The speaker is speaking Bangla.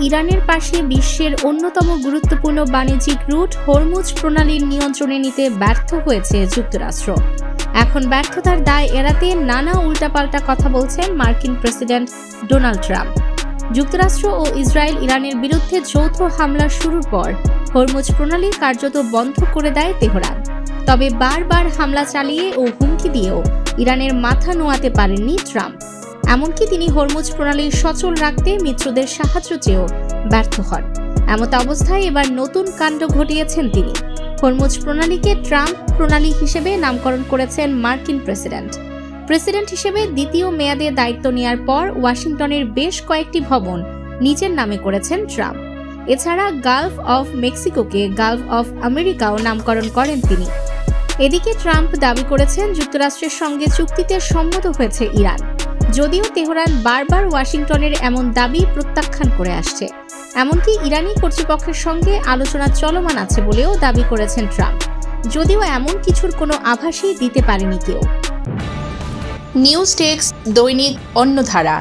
ইরানের পাশে বিশ্বের অন্যতম গুরুত্বপূর্ণ বাণিজ্যিক রুট হরমুজ প্রণালীর নিয়ন্ত্রণে নিতে ব্যর্থ হয়েছে যুক্তরাষ্ট্র। এখন ব্যর্থতার দায় এড়াতে নানা উল্টাপাল্টা কথা বলছেন মার্কিন প্রেসিডেন্ট ডোনাল্ড ট্রাম্প। যুক্তরাষ্ট্র ও ইসরায়েল ইরানের বিরুদ্ধে যৌথ হামলা শুরুর পর হরমুজ প্রণালী কার্যত বন্ধ করে দেয় তেহরান। তবে বারবার হামলা চালিয়ে ও হুমকি দিয়েও ইরানের মাথা নোয়াতে পারেননি ট্রাম্প। এমনকি তিনি হরমুজ প্রণালী সচল রাখতে মিত্রদের সাহায্য চেয়েও ব্যর্থ হন। এমত অবস্থায় এবার নতুন কাণ্ড ঘটিয়েছেন তিনি। হরমুজ প্রণালীকে ট্রাম্প প্রণালী হিসেবে নামকরণ করেছেন মার্কিন প্রেসিডেন্ট হিসেবে দ্বিতীয় মেয়াদে দায়িত্ব নেয়ার পর ওয়াশিংটনের বেশ কয়েকটি ভবন নিজের নামে করেছেন ট্রাম্প। এছাড়া গালফ অফ মেক্সিকোকে গালফ অফ আমেরিকাও নামকরণ করেন তিনি। এদিকে ট্রাম্প দাবি করেছেন যুক্তরাষ্ট্রের সঙ্গে চুক্তিতে সম্মত হয়েছে ইরান, যদিও তেহরান বারবার ওয়াশিংটনের এমন দাবি প্রত্যাখ্যান করে আসছে। এমনকি ইরানি কর্তৃপক্ষের সঙ্গে আলোচনা চলমান আছে বলেও দাবি করেছেন ট্রাম্প, যদিও এমন কিছুর কোনো আভাসই দিতে পারেনি কেউ। নিউজ ডেস্ক, দৈনিক অন্যধারা।